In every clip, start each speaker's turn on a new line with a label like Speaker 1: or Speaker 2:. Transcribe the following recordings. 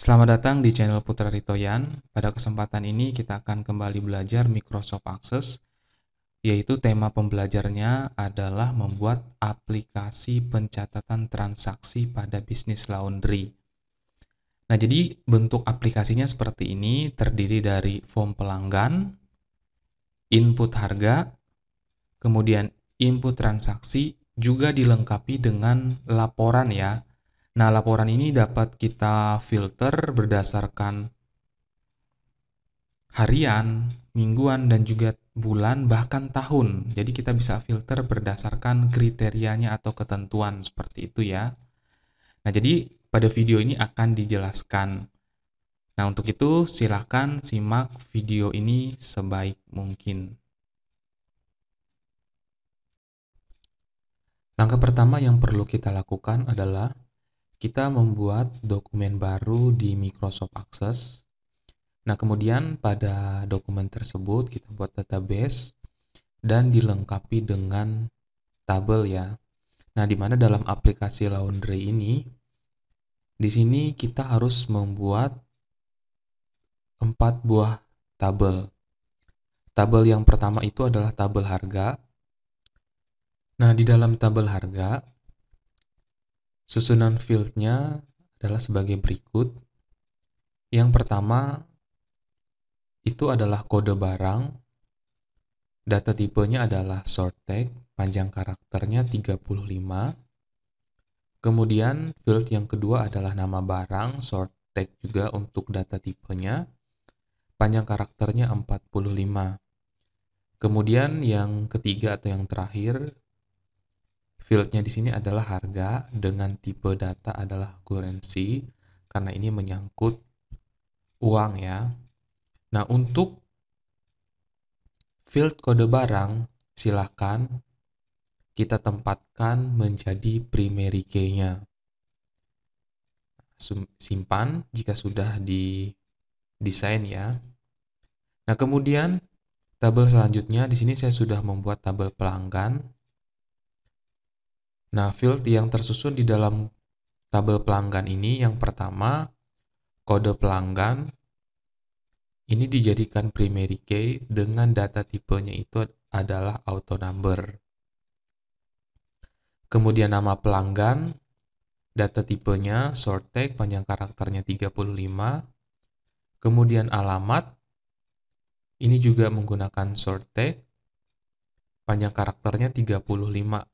Speaker 1: Selamat datang di channel Putra Ritoyan. Pada kesempatan ini kita akan kembali belajar Microsoft Access, yaitu tema pembelajarnya adalah membuat aplikasi pencatatan transaksi pada bisnis laundry. Nah, jadi bentuk aplikasinya seperti ini, terdiri dari form pelanggan, input harga, kemudian input transaksi, juga dilengkapi dengan laporan ya. Nah, laporan ini dapat kita filter berdasarkan harian, mingguan, dan juga bulan, bahkan tahun. Jadi kita bisa filter berdasarkan kriterianya atau ketentuan seperti itu ya. Nah, jadi pada video ini akan dijelaskan. Nah, untuk itu silakan simak video ini sebaik mungkin. Langkah pertama yang perlu kita lakukan adalah kita membuat dokumen baru di Microsoft Access. Nah, kemudian pada dokumen tersebut kita buat database dan dilengkapi dengan tabel ya. Nah, di mana dalam aplikasi Laundry ini, di sini kita harus membuat 4 buah tabel. Tabel yang pertama itu adalah tabel harga. Nah, di dalam tabel harga, susunan field-nya adalah sebagai berikut. Yang pertama itu adalah kode barang. Data tipenya adalah short tag, panjang karakternya 35. Kemudian field yang kedua adalah nama barang, short tag juga untuk data tipenya, panjang karakternya 45. Kemudian yang ketiga atau yang terakhir, fieldnya di sini adalah harga dengan tipe data adalah currency, karena ini menyangkut uang ya. Nah, untuk field kode barang, silakan kita tempatkan menjadi primary key-nya. Simpan jika sudah didesain ya. Nah, kemudian tabel selanjutnya di sini saya sudah membuat tabel pelanggan. Nah, field yang tersusun di dalam tabel pelanggan ini yang pertama kode pelanggan ini dijadikan primary key dengan data tipenya itu adalah auto number. Kemudian nama pelanggan, data tipenya short tag, panjang karakternya 35. Kemudian alamat, ini juga menggunakan short tag, panjang karakternya 35.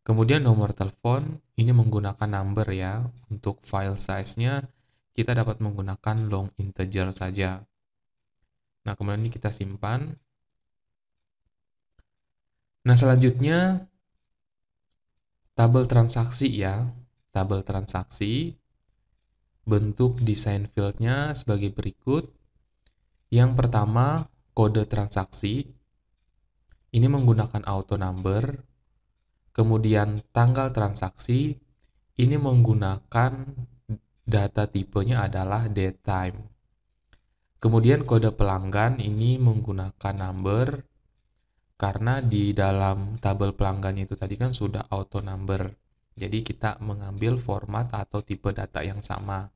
Speaker 1: Kemudian nomor telepon, ini menggunakan number ya. Untuk file size-nya, kita dapat menggunakan long integer saja. Nah, kemudian ini kita simpan. Nah, selanjutnya, tabel transaksi ya. Tabel transaksi, bentuk desain field-nya sebagai berikut. Yang pertama, kode transaksi. Ini menggunakan auto number. Kemudian tanggal transaksi, ini menggunakan data tipenya adalah date time. Kemudian kode pelanggan ini menggunakan number, karena di dalam tabel pelanggannya itu tadi kan sudah auto number. Jadi kita mengambil format atau tipe data yang sama.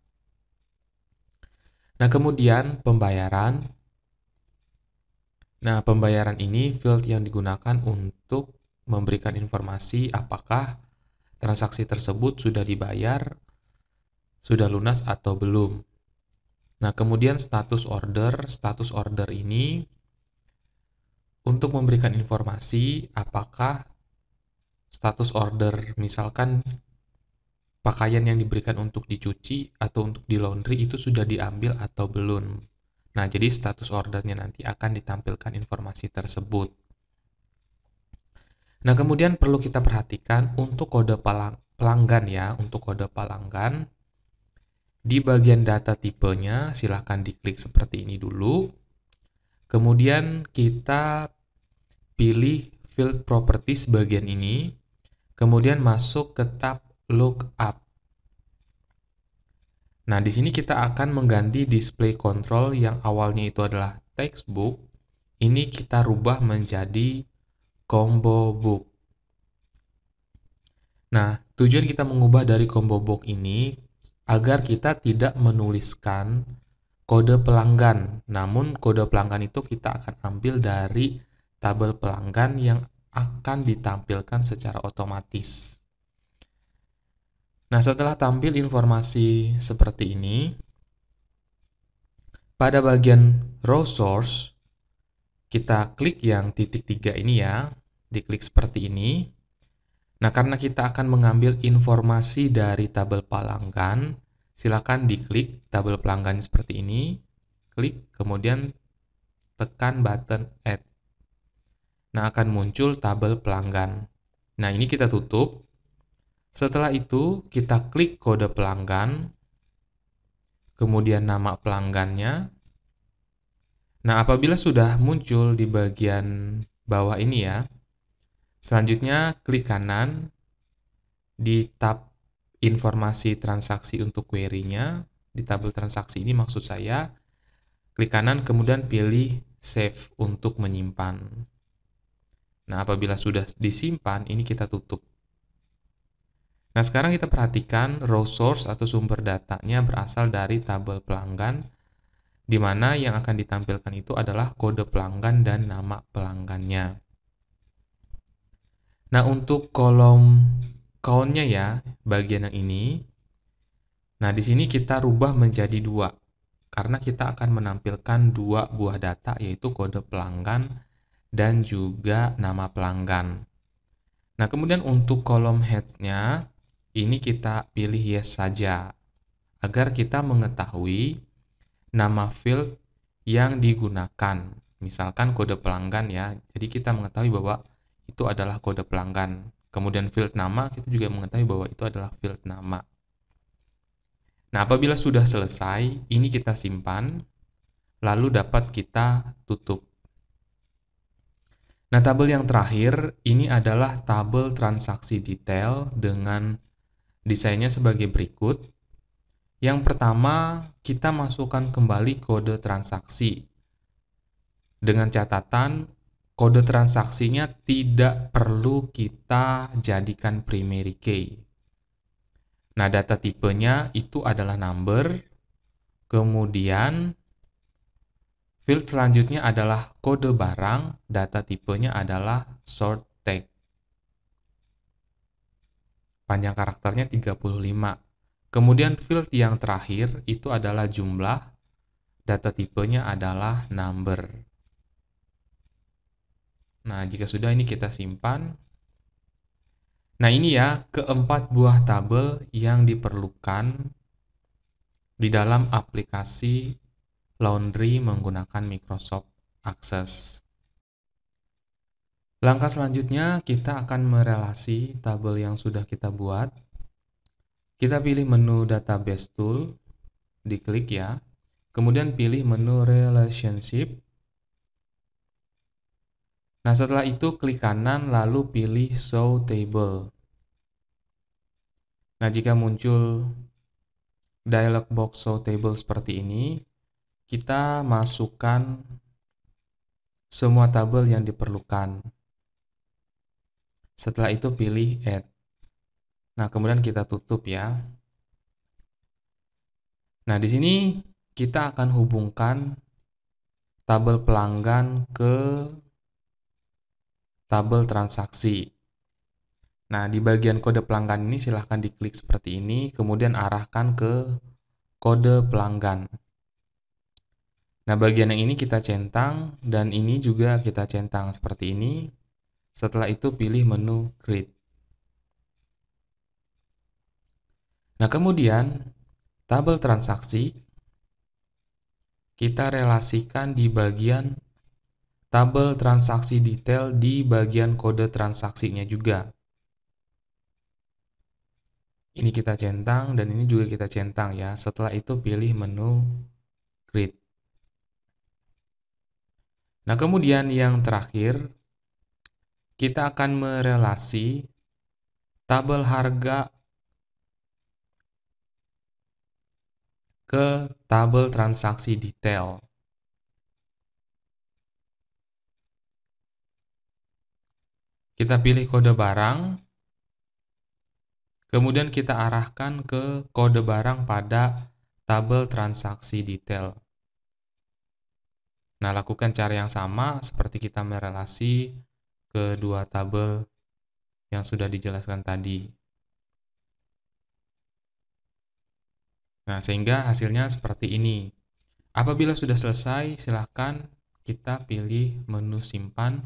Speaker 1: Nah, kemudian pembayaran. Nah, pembayaran ini field yang digunakan untuk memberikan informasi apakah transaksi tersebut sudah dibayar, sudah lunas atau belum. Nah, kemudian status order ini untuk memberikan informasi apakah status order misalkan pakaian yang diberikan untuk dicuci atau untuk di laundry itu sudah diambil atau belum. Nah, jadi status ordernya nanti akan ditampilkan informasi tersebut. Nah, kemudian perlu kita perhatikan untuk kode pelanggan ya, untuk kode pelanggan. Di bagian data tipenya, silahkan diklik seperti ini dulu. Kemudian kita pilih field properties bagian ini. Kemudian masuk ke tab lookup. Nah, di sini kita akan mengganti display control yang awalnya itu adalah textbook. Ini kita rubah menjadi combo book. Nah, tujuan kita mengubah dari combo book ini agar kita tidak menuliskan kode pelanggan. Namun kode pelanggan itu kita akan ambil dari tabel pelanggan yang akan ditampilkan secara otomatis. Nah, setelah tampil informasi seperti ini, pada bagian row source, kita klik yang titik 3 ini ya, diklik seperti ini. Nah, karena kita akan mengambil informasi dari tabel pelanggan, silakan diklik tabel pelanggan seperti ini, klik, kemudian tekan button Add. Nah, akan muncul tabel pelanggan. Nah, ini kita tutup. Setelah itu, kita klik kode pelanggan, kemudian nama pelanggannya. Nah, apabila sudah muncul di bagian bawah ini ya, selanjutnya klik kanan di tab informasi transaksi untuk query-nya, di tabel transaksi ini maksud saya, klik kanan kemudian pilih save untuk menyimpan. Nah, apabila sudah disimpan, ini kita tutup. Nah, sekarang kita perhatikan row source atau sumber datanya berasal dari tabel pelanggan, di mana yang akan ditampilkan itu adalah kode pelanggan dan nama pelanggannya. Nah, untuk kolom count-nya ya, bagian yang ini, nah di sini kita rubah menjadi 2, karena kita akan menampilkan 2 buah data, yaitu kode pelanggan dan juga nama pelanggan. Nah, kemudian untuk kolom head-nya, ini kita pilih yes saja, agar kita mengetahui nama field yang digunakan. Misalkan kode pelanggan ya, jadi kita mengetahui bahwa itu adalah kode pelanggan. Kemudian field nama, kita juga mengetahui bahwa itu adalah field nama. Nah, apabila sudah selesai, ini kita simpan, lalu dapat kita tutup. Nah, tabel yang terakhir, ini adalah tabel transaksi detail dengan desainnya sebagai berikut. Yang pertama, kita masukkan kembali kode transaksi. Dengan catatan, kode transaksinya tidak perlu kita jadikan primary key. Nah, data tipenya itu adalah number, kemudian field selanjutnya adalah kode barang, data tipenya adalah short tag. Panjang karakternya 35. Kemudian field yang terakhir itu adalah jumlah, data tipenya adalah number. Nah, jika sudah ini kita simpan. Nah, ini ya keempat buah tabel yang diperlukan di dalam aplikasi Laundry menggunakan Microsoft Access. Langkah selanjutnya kita akan merelasi tabel yang sudah kita buat. Kita pilih menu Database Tool, diklik ya. Kemudian pilih menu Relationship. Nah, setelah itu klik kanan lalu pilih Show Table. Nah, jika muncul dialog box Show Table seperti ini, kita masukkan semua tabel yang diperlukan. Setelah itu pilih Add. Nah, kemudian kita tutup ya. Nah, di sini kita akan hubungkan tabel pelanggan ke tabel transaksi. Nah, di bagian kode pelanggan ini silahkan diklik seperti ini, kemudian arahkan ke kode pelanggan. Nah, bagian yang ini kita centang, dan ini juga kita centang seperti ini. Setelah itu pilih menu Grid. Nah, kemudian tabel transaksi kita relasikan di bagian tabel transaksi detail di bagian kode transaksinya juga. Ini kita centang dan ini juga kita centang ya. Setelah itu pilih menu Grid. Nah, kemudian yang terakhir, kita akan merelasi tabel harga ke tabel transaksi detail. Kita pilih kode barang, Kemudian kita arahkan ke kode barang pada tabel transaksi detail. Nah, lakukan cara yang sama seperti kita merelasi kedua tabel yang sudah dijelaskan tadi. Nah, sehingga hasilnya seperti ini. Apabila sudah selesai, silakan kita pilih menu simpan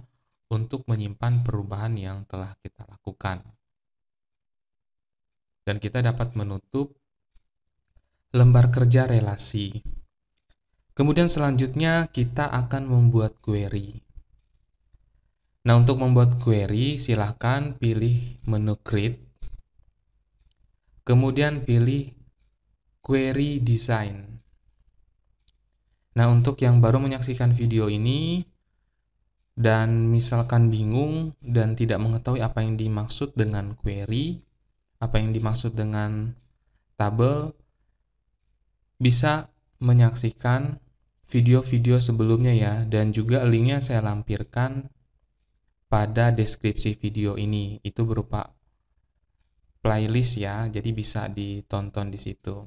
Speaker 1: untuk menyimpan perubahan yang telah kita lakukan. Dan kita dapat menutup lembar kerja relasi. Kemudian selanjutnya kita akan membuat query. Nah, untuk membuat query, silahkan pilih menu Create, kemudian pilih Query Design. Nah, untuk yang baru menyaksikan video ini, dan misalkan bingung dan tidak mengetahui apa yang dimaksud dengan query, apa yang dimaksud dengan tabel, bisa menyaksikan video-video sebelumnya ya, dan juga linknya saya lampirkan pada deskripsi video ini. Itu berupa playlist ya, jadi bisa ditonton di situ.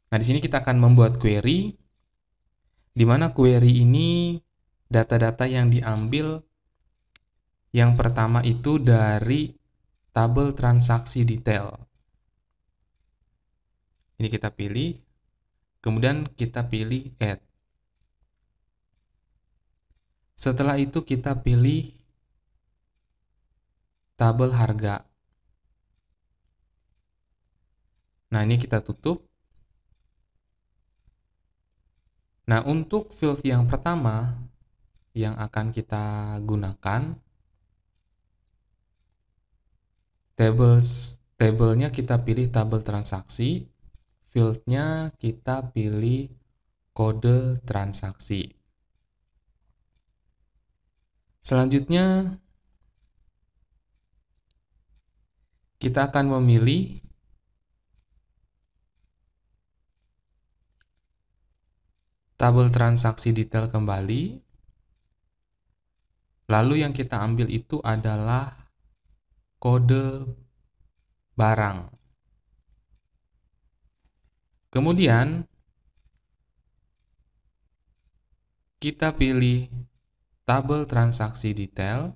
Speaker 1: Nah, di sini kita akan membuat query, di mana query ini data-data yang diambil yang pertama itu dari tabel transaksi detail. Ini kita pilih, kemudian kita pilih add. Setelah itu kita pilih tabel harga. Nah, ini kita tutup. Nah, untuk field yang pertama yang akan kita gunakan, tabelnya kita pilih tabel transaksi, fieldnya kita pilih kode transaksi. Selanjutnya, kita akan memilih tabel transaksi detail kembali. Lalu yang kita ambil itu adalah kode barang. Kemudian kita pilih tabel transaksi detail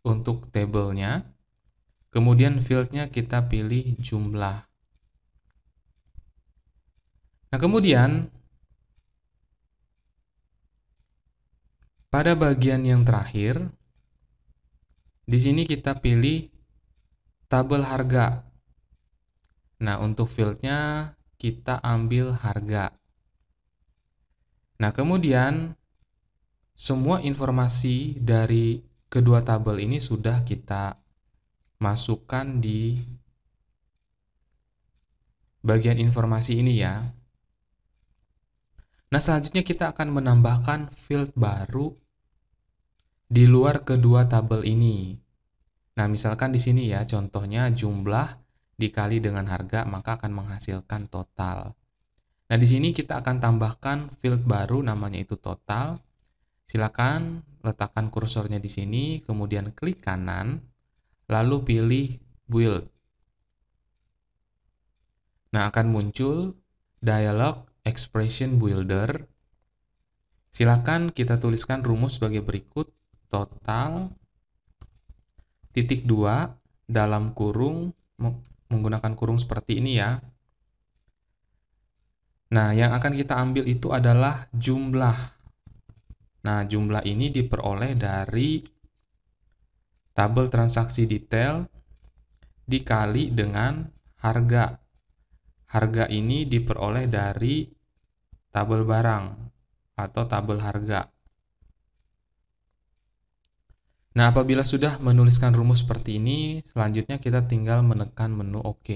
Speaker 1: untuk tabelnya. Kemudian fieldnya kita pilih jumlah. Nah, kemudian pada bagian yang terakhir, di sini kita pilih tabel harga. Nah, untuk fieldnya kita ambil harga. Nah, kemudian semua informasi dari kedua tabel ini sudah kita masukkan di bagian informasi ini ya. Nah, selanjutnya kita akan menambahkan field baru di luar kedua tabel ini. Nah, misalkan di sini ya, contohnya jumlah dikali dengan harga, maka akan menghasilkan total. Nah, di sini kita akan tambahkan field baru, namanya itu total. Silakan letakkan kursornya di sini, kemudian klik kanan, lalu pilih build. Nah, akan muncul dialog expression builder. Silakan kita tuliskan rumus sebagai berikut. Total titik 2 dalam kurung, menggunakan kurung seperti ini ya. Nah, yang akan kita ambil itu adalah jumlah. Nah, jumlah ini diperoleh dari tabel transaksi detail dikali dengan harga. Harga ini diperoleh dari tabel barang atau tabel harga. Nah, apabila sudah menuliskan rumus seperti ini, selanjutnya kita tinggal menekan menu OK.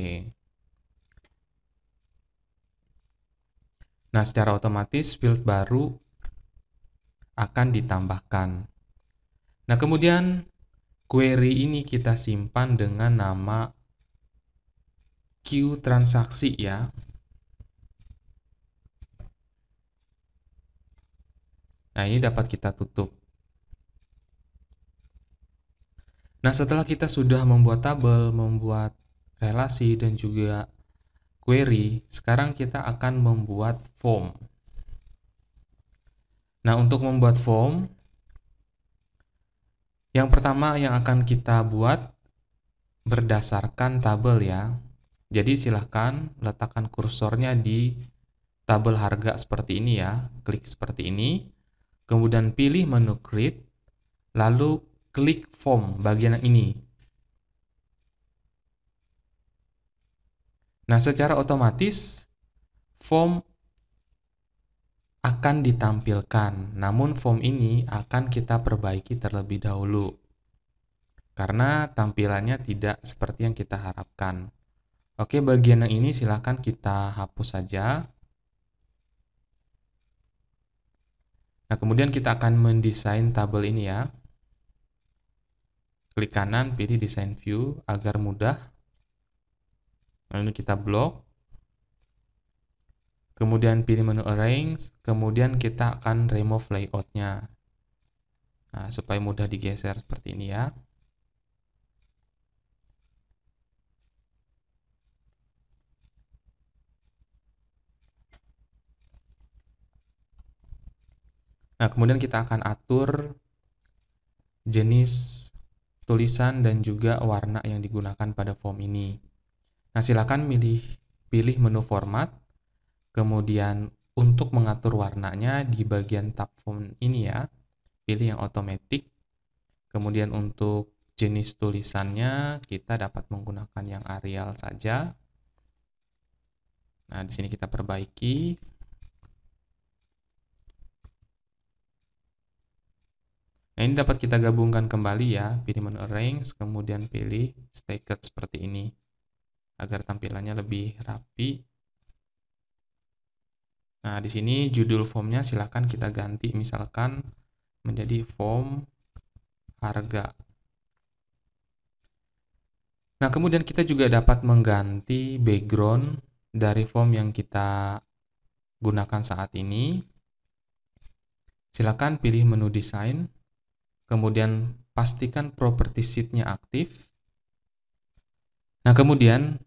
Speaker 1: Nah, secara otomatis field baru akan ditambahkan. Nah, kemudian query ini kita simpan dengan nama queue transaksi ya. Nah, ini dapat kita tutup. Nah, setelah kita sudah membuat tabel, membuat relasi, dan juga query, sekarang kita akan membuat form. Nah, untuk membuat form, yang pertama yang akan kita buat berdasarkan tabel ya. Jadi silahkan letakkan kursornya di tabel harga seperti ini ya. Klik seperti ini, kemudian pilih menu create, lalu klik form bagian yang ini. Nah, secara otomatis form akan ditampilkan, namun form ini akan kita perbaiki terlebih dahulu karena tampilannya tidak seperti yang kita harapkan. Oke, bagian yang ini silakan kita hapus saja. Nah, kemudian kita akan mendesain tabel ini ya. Klik kanan, pilih design view agar mudah. Lalu kita blok. Kemudian pilih menu arrange, kemudian kita akan remove layout-nya. Nah, supaya mudah digeser seperti ini ya. Nah, kemudian kita akan atur jenis tulisan dan juga warna yang digunakan pada form ini. Nah, silakan pilih menu format, kemudian untuk mengatur warnanya di bagian tab form ini ya, pilih yang automatic. Kemudian untuk jenis tulisannya kita dapat menggunakan yang Arial saja. Nah, di sini kita perbaiki. Nah, ini dapat kita gabungkan kembali ya, pilih menu arrange, kemudian pilih stacked seperti ini, agar tampilannya lebih rapi. Nah, di sini judul formnya silahkan kita ganti, misalkan menjadi form harga. Nah, kemudian kita juga dapat mengganti background dari form yang kita gunakan saat ini. Silakan pilih menu desain, kemudian pastikan property sheet-nya aktif. Nah, kemudian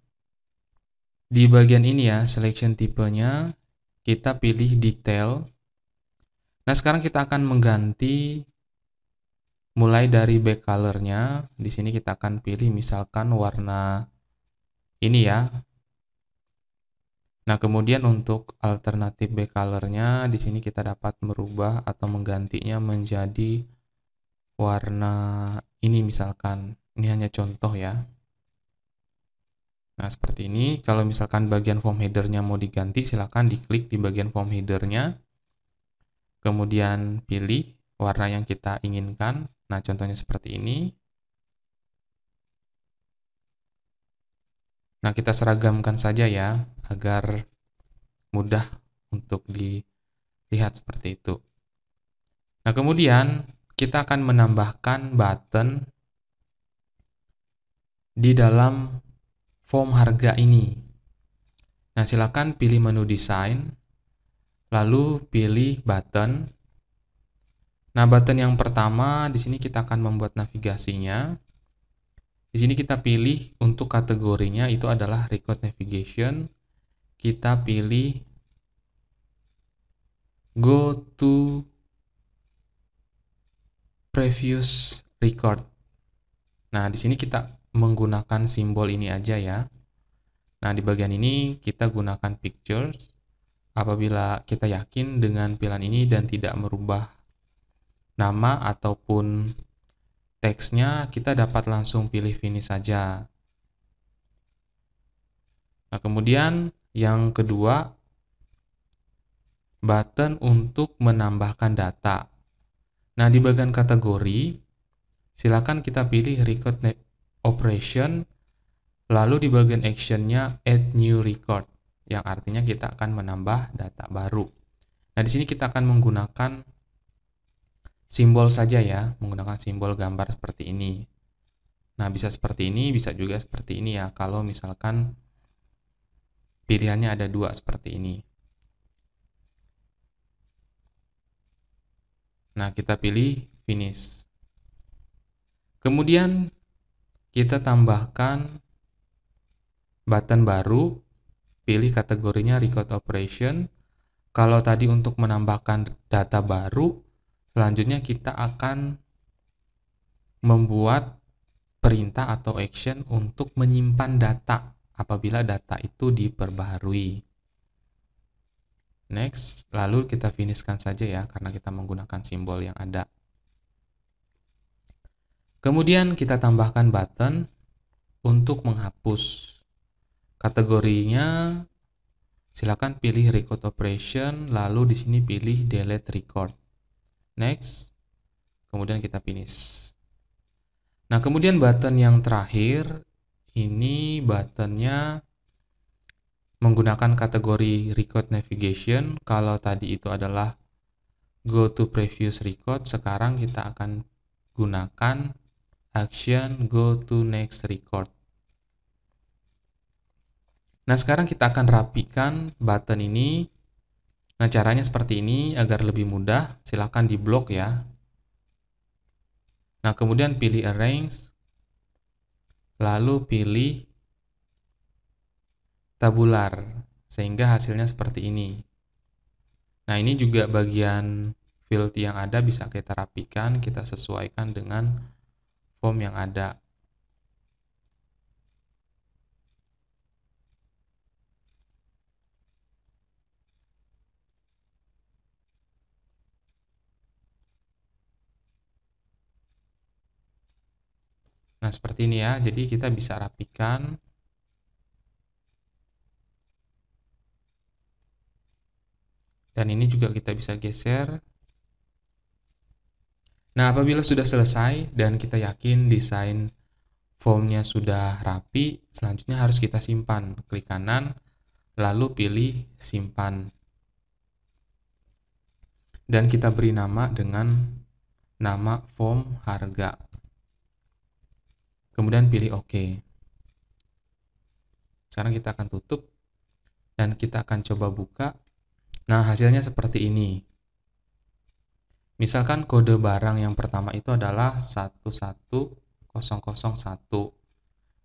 Speaker 1: di bagian ini ya, selection tipenya, kita pilih detail. Nah, sekarang kita akan mengganti mulai dari back color-nya. Di sini kita akan pilih misalkan warna ini ya. Nah, kemudian untuk alternatif back color-nya, di sini kita dapat merubah atau menggantinya menjadi warna ini misalkan. Ini hanya contoh ya. Nah, seperti ini. Kalau misalkan bagian form header-nya mau diganti, silakan diklik di bagian form header-nya. Kemudian pilih warna yang kita inginkan. Nah, contohnya seperti ini. Nah, kita seragamkan saja ya, agar mudah untuk dilihat seperti itu. Nah, kemudian kita akan menambahkan button di dalam form harga ini. Nah, silakan pilih menu desain, lalu pilih button. Nah, button yang pertama di sini kita akan membuat navigasinya. Di sini kita pilih untuk kategorinya itu adalah record navigation. Kita pilih go to previous record. Nah, di sini kita menggunakan simbol ini aja ya. Nah, di bagian ini kita gunakan pictures. Apabila kita yakin dengan pilihan ini dan tidak merubah nama ataupun teksnya, kita dapat langsung pilih finish saja. Nah, kemudian yang kedua, button untuk menambahkan data. Nah, di bagian kategori, silakan kita pilih record operation, lalu di bagian actionnya add new record, yang artinya kita akan menambah data baru. Nah, di sini kita akan menggunakan simbol saja ya, menggunakan simbol gambar seperti ini. Nah, bisa seperti ini, bisa juga seperti ini ya, kalau misalkan pilihannya ada dua seperti ini. Nah, kita pilih finish. Kemudian kita tambahkan button baru, pilih kategorinya record operation. Kalau tadi untuk menambahkan data baru, selanjutnya kita akan membuat perintah atau action untuk menyimpan data apabila data itu diperbaharui. Next, lalu kita finishkan saja ya, karena kita menggunakan simbol yang ada. Kemudian kita tambahkan button untuk menghapus. Kategorinya silakan pilih record operation, lalu di sini pilih delete record. Next, kemudian kita finish. Nah, kemudian button yang terakhir, ini buttonnya menggunakan kategori record navigation. Kalau tadi itu adalah go to previous record, sekarang kita akan gunakan action go to next record. Nah, sekarang kita akan rapikan button ini. Nah, caranya seperti ini agar lebih mudah. Silahkan di blok ya. Nah, kemudian pilih arrange, lalu pilih tabular, sehingga hasilnya seperti ini. Nah, ini juga bagian field yang ada bisa kita rapikan, kita sesuaikan dengan form yang ada. Nah, seperti ini ya. Jadi kita bisa rapikan. Dan ini juga kita bisa geser. Nah, apabila sudah selesai dan kita yakin desain formnya sudah rapi, selanjutnya harus kita simpan. Klik kanan, lalu pilih simpan. Dan kita beri nama dengan nama form harga. Kemudian pilih OK. Sekarang kita akan tutup dan kita akan coba buka. Nah, hasilnya seperti ini. Misalkan kode barang yang pertama itu adalah 11001.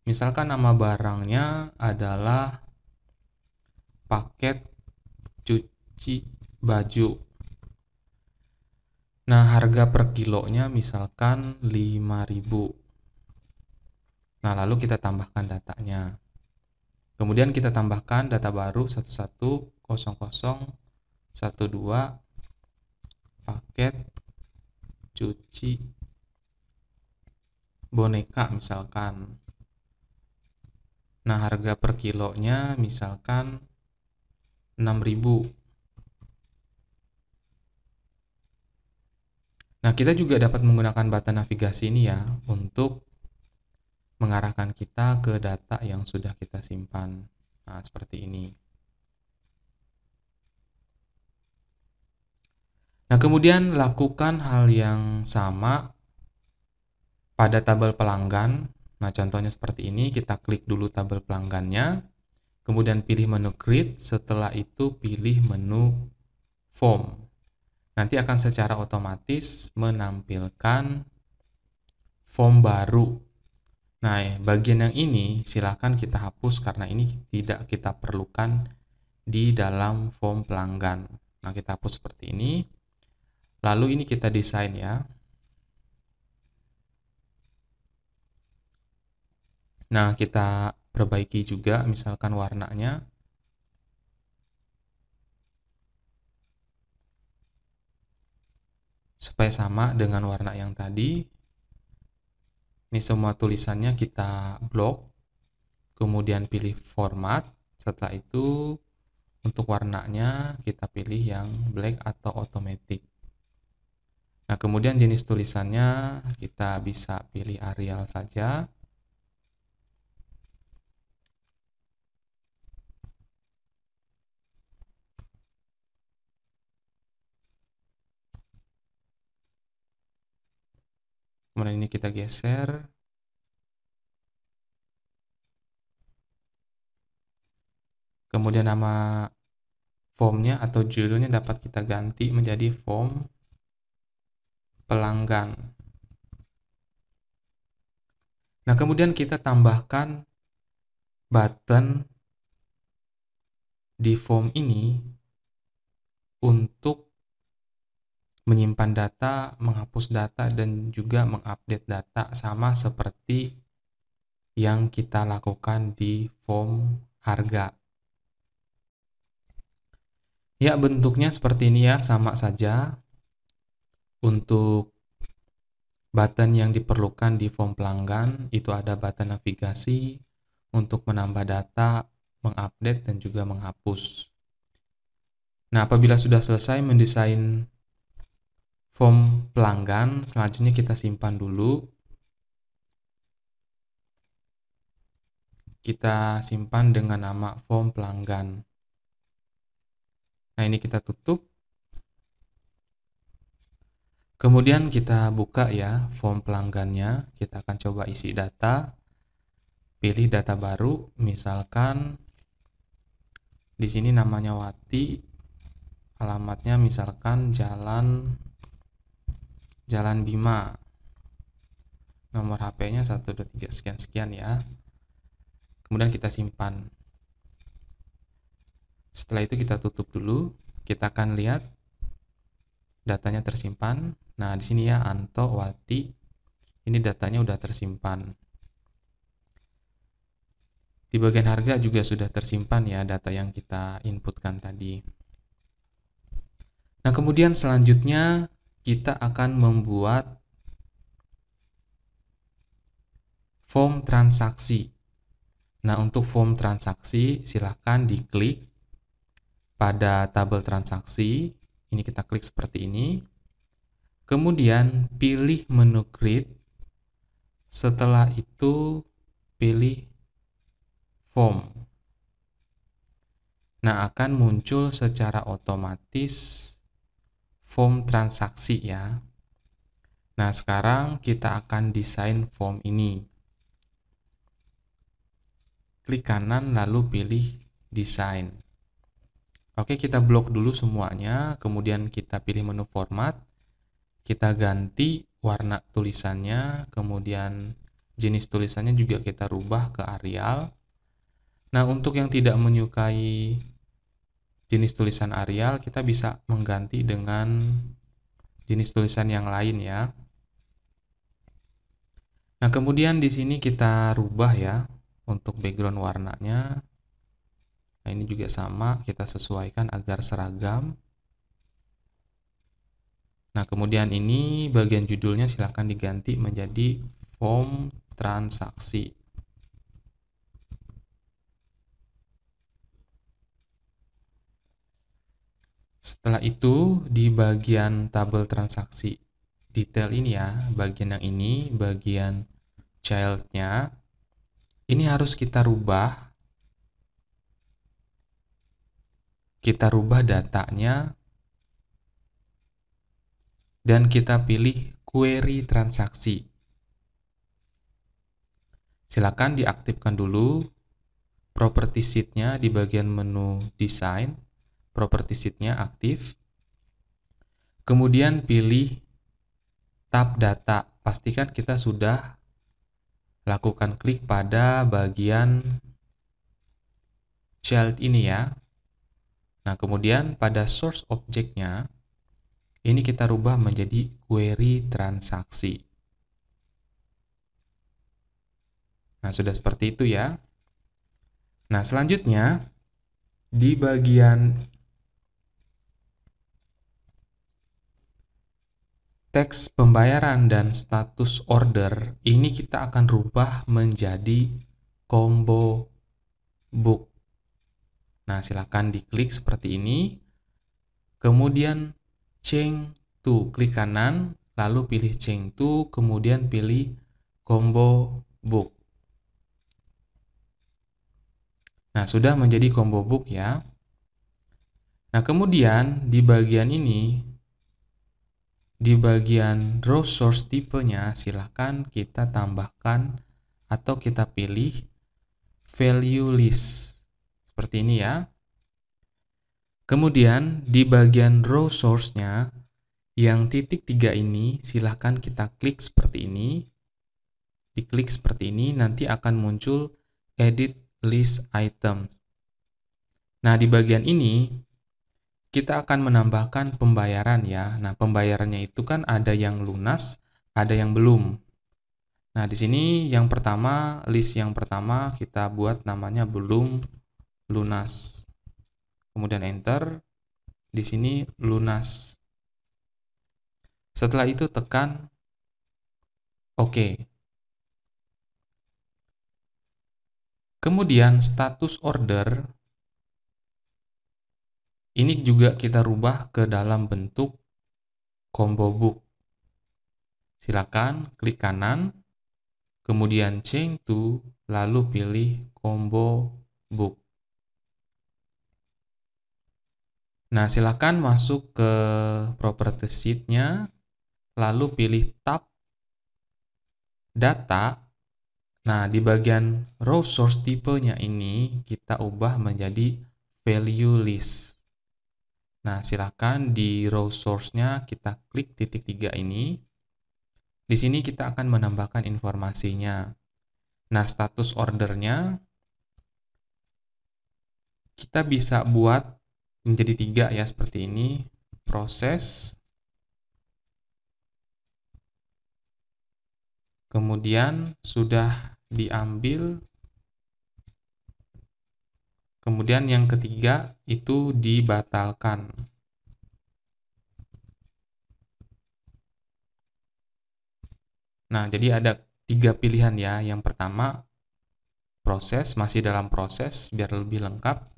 Speaker 1: Misalkan nama barangnya adalah paket cuci baju. Nah, harga per kilonya misalkan 5.000. Nah, lalu kita tambahkan datanya. Kemudian kita tambahkan data baru 110012 paket cuci boneka misalkan. Nah, harga per kilonya misalkan 6.000. Nah, kita juga dapat menggunakan button navigasi ini ya untuk mengarahkan kita ke data yang sudah kita simpan. Nah, seperti ini. Nah, kemudian lakukan hal yang sama pada tabel pelanggan. Nah, contohnya seperti ini, kita klik dulu tabel pelanggannya, kemudian pilih menu create, setelah itu pilih menu form. Nanti akan secara otomatis menampilkan form baru. Nah, bagian yang ini silakan kita hapus karena ini tidak kita perlukan di dalam form pelanggan. Nah, kita hapus seperti ini. Lalu ini kita desain ya. Nah, kita perbaiki juga misalkan warnanya. Supaya sama dengan warna yang tadi. Ini semua tulisannya kita blok, kemudian pilih format. Setelah itu untuk warnanya kita pilih yang black atau automatic. Nah, kemudian jenis tulisannya kita bisa pilih Arial saja. Kemudian ini kita geser. Kemudian nama formnya atau judulnya dapat kita ganti menjadi form pelanggan. Nah, kemudian kita tambahkan button di form ini untuk menyimpan data, menghapus data, dan juga mengupdate data sama seperti yang kita lakukan di form harga. Ya, bentuknya seperti ini ya, sama saja. Untuk button yang diperlukan di form pelanggan, itu ada button navigasi untuk menambah data, mengupdate, dan juga menghapus. Nah, apabila sudah selesai mendesain form pelanggan, selanjutnya kita simpan dulu. Kita simpan dengan nama form pelanggan. Nah, ini kita tutup. Kemudian kita buka ya form pelanggannya. Kita akan coba isi data. Pilih data baru, misalkan di sini namanya Wati, alamatnya misalkan Jalan Bima. Nomor HP-nya 123 sekian-sekian ya. Kemudian kita simpan. Setelah itu kita tutup dulu. Kita akan lihat datanya tersimpan. Nah, di sini ya Anto Wati. Ini datanya udah tersimpan. Di bagian harga juga sudah tersimpan ya data yang kita inputkan tadi. Nah, kemudian selanjutnya kita akan membuat form transaksi. Nah, untuk form transaksi silahkan diklik pada tabel transaksi. Ini kita klik seperti ini. Kemudian pilih menu create. Setelah itu pilih form. Nah, akan muncul secara otomatis form transaksi ya. Nah, sekarang kita akan desain form ini. Klik kanan lalu pilih desain. Oke, kita blok dulu semuanya, kemudian kita pilih menu format. Kita ganti warna tulisannya, kemudian jenis tulisannya juga kita rubah ke Arial. Nah, untuk yang tidak menyukai jenis tulisan Arial, kita bisa mengganti dengan jenis tulisan yang lain ya. Nah, kemudian di sini kita rubah ya untuk background warnanya. Nah, ini juga sama, kita sesuaikan agar seragam. Nah, kemudian ini bagian judulnya silahkan diganti menjadi form transaksi. Setelah itu, di bagian tabel transaksi detail ini ya, bagian yang ini, bagian child-nya, ini harus kita rubah. Kita rubah datanya, dan kita pilih query transaksi. Silakan diaktifkan dulu property sheet-nya di bagian menu desain. Property sheet-nya aktif. Kemudian pilih tab data. Pastikan kita sudah lakukan klik pada bagian child ini ya. Nah, kemudian pada source object-nya, ini kita rubah menjadi query transaksi. Nah, sudah seperti itu ya. Nah, selanjutnya di bagian teks pembayaran dan status order, ini kita akan rubah menjadi combo book. Nah, silakan diklik seperti ini. Kemudian change to, klik kanan, lalu pilih change to, kemudian pilih combo book. Nah, sudah menjadi combo book ya. Nah, kemudian di bagian ini, di bagian row source tipenya, silahkan kita tambahkan atau kita pilih value list. Seperti ini ya. Kemudian di bagian row source-nya, yang titik 3 ini silahkan kita klik seperti ini. diklik seperti ini, nanti akan muncul edit list item. Nah, di bagian ini kita akan menambahkan pembayaran ya. Nah, pembayarannya itu kan ada yang lunas, ada yang belum. Nah, di sini yang pertama, list yang pertama kita buat namanya belum lunas. Kemudian enter. Di sini lunas. Setelah itu tekan OK. Kemudian status order ini juga kita rubah ke dalam bentuk combo book. Silakan klik kanan, kemudian change to, lalu pilih combo book. Nah, silakan masuk ke property sheet-nya, lalu pilih tab data. Nah, di bagian row source tipenya ini kita ubah menjadi value list. Nah, silakan di row source-nya kita klik titik 3 ini. Di sini kita akan menambahkan informasinya. Nah, status ordernya kita bisa buat menjadi 3 ya, seperti ini. Proses, kemudian sudah diambil, kemudian yang ketiga itu dibatalkan. Nah, jadi ada 3 pilihan ya. Yang pertama, proses, masih dalam proses, biar lebih lengkap.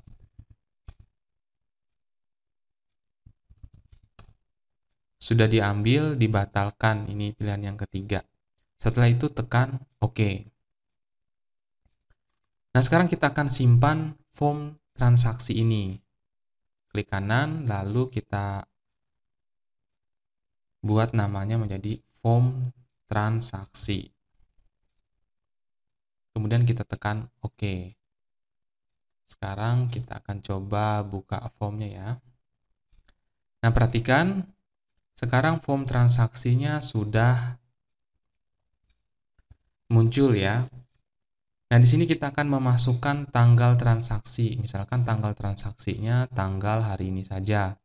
Speaker 1: Sudah diambil, dibatalkan, ini pilihan yang ketiga. Setelah itu tekan OK. Nah, sekarang kita akan simpan form transaksi ini. Klik kanan, lalu kita buat namanya menjadi form transaksi. Kemudian kita tekan OK. Sekarang kita akan coba buka formnya ya. Nah, perhatikan, sekarang form transaksinya sudah muncul ya. Nah, di sini kita akan memasukkan tanggal transaksi. Misalkan tanggal transaksinya tanggal hari ini saja,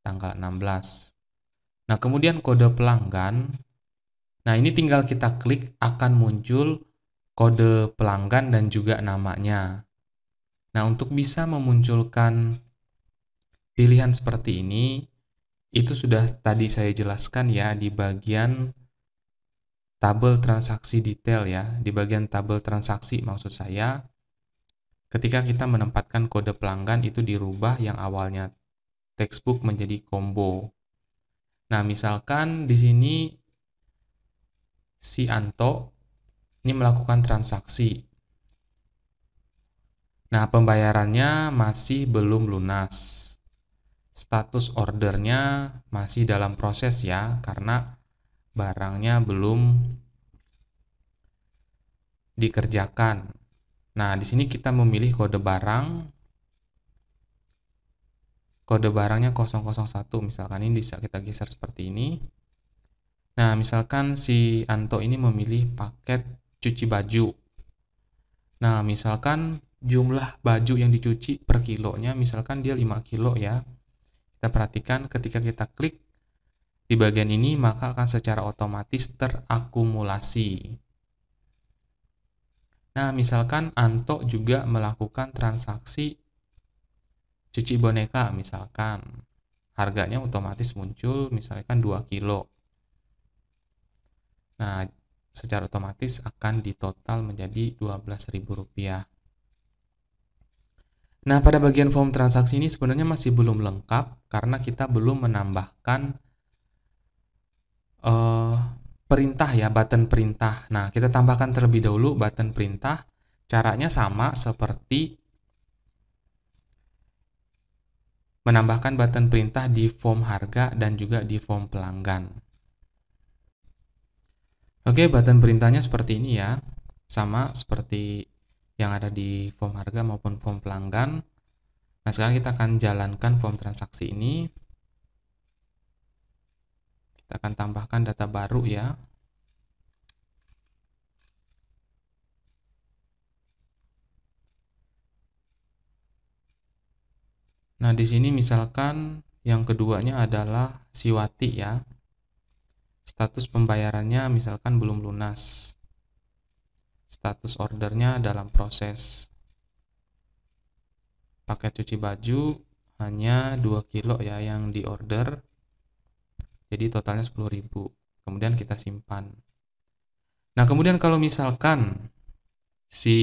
Speaker 1: tanggal 16. Nah, kemudian kode pelanggan. Nah, ini tinggal kita klik akan muncul kode pelanggan dan juga namanya. Nah, untuk bisa memunculkan pilihan seperti ini, itu sudah tadi saya jelaskan ya di bagian tabel transaksi detail ya. Di bagian tabel transaksi maksud saya, ketika kita menempatkan kode pelanggan itu dirubah yang awalnya textbook menjadi combo. Nah, misalkan di sini si Anto ini melakukan transaksi. Nah, pembayarannya masih belum lunas. Status ordernya masih dalam proses ya, karena barangnya belum dikerjakan. Nah, di sini kita memilih kode barang. Kode barangnya 001, misalkan ini bisa kita geser seperti ini. Nah, misalkan si Anto ini memilih paket cuci baju. Nah, misalkan jumlah baju yang dicuci per kilonya, misalkan dia 5 kilo ya. Kita perhatikan ketika kita klik di bagian ini, maka akan secara otomatis terakumulasi. Nah, misalkan Anto juga melakukan transaksi cuci boneka, misalkan harganya otomatis muncul, misalkan 2 kilo. Nah, secara otomatis akan ditotal menjadi Rp12.000. Nah, pada bagian form transaksi ini sebenarnya masih belum lengkap karena kita belum menambahkan perintah ya, button perintah. Nah, kita tambahkan terlebih dahulu button perintah. Caranya sama seperti menambahkan button perintah di form harga dan juga di form pelanggan. Oke, button perintahnya seperti ini ya. Sama seperti yang ada di form harga maupun form pelanggan. Nah, sekarang kita akan jalankan form transaksi ini. Kita akan tambahkan data baru ya. Nah, di sini misalkan yang keduanya adalah Siwati ya. Status pembayarannya misalkan belum lunas. Status ordernya dalam proses. Paket cuci baju hanya 2 kilo ya yang diorder. Jadi totalnya 10.000. Kemudian kita simpan. Nah, kemudian kalau misalkan si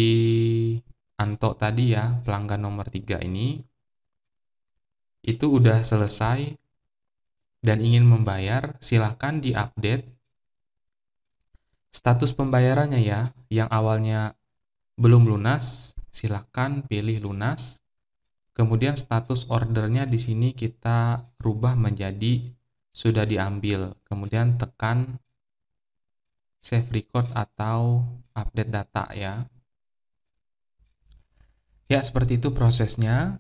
Speaker 1: Anto tadi ya, pelanggan nomor 3 ini, itu udah selesai dan ingin membayar, silahkan diupdate status pembayarannya ya. Yang awalnya belum lunas, silahkan pilih lunas. Kemudian status ordernya di sini kita rubah menjadi sudah diambil. Kemudian tekan save record atau update data ya. Ya, seperti itu prosesnya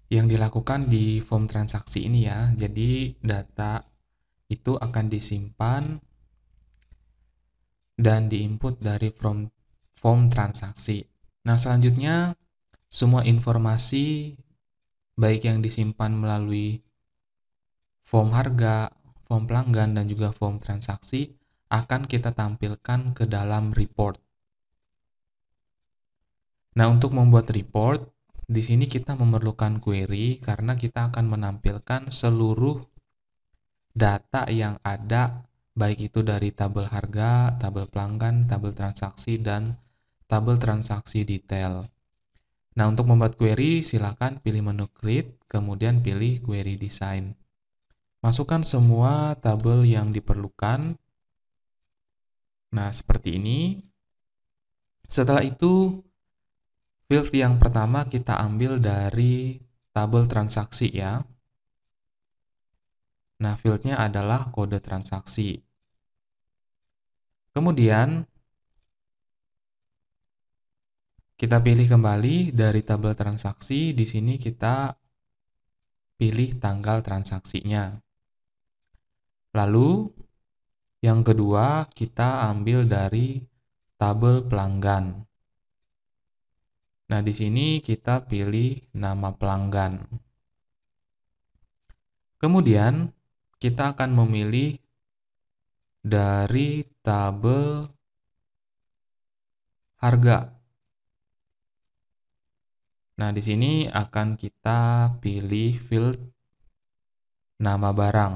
Speaker 1: yang dilakukan di form transaksi ini ya. Jadi data itu akan disimpan dan diinput dari form transaksi. Nah, selanjutnya semua informasi baik yang disimpan melalui form harga, form pelanggan, dan juga form transaksi akan kita tampilkan ke dalam report. Nah, untuk membuat report, di sini kita memerlukan query karena kita akan menampilkan seluruh data yang ada, baik itu dari tabel harga, tabel pelanggan, tabel transaksi, dan tabel transaksi detail. Nah, untuk membuat query, silakan pilih menu Create, kemudian pilih Query Design. Masukkan semua tabel yang diperlukan. Nah, seperti ini. Setelah itu, field yang pertama kita ambil dari tabel transaksi ya. Nah, fieldnya adalah kode transaksi. Kemudian, kita pilih kembali dari tabel transaksi. Di sini kita pilih tanggal transaksinya. Lalu, yang kedua kita ambil dari tabel pelanggan. Nah, di sini kita pilih nama pelanggan. Kemudian, kita akan memilih dari tabel harga. Nah, di sini akan kita pilih field nama barang.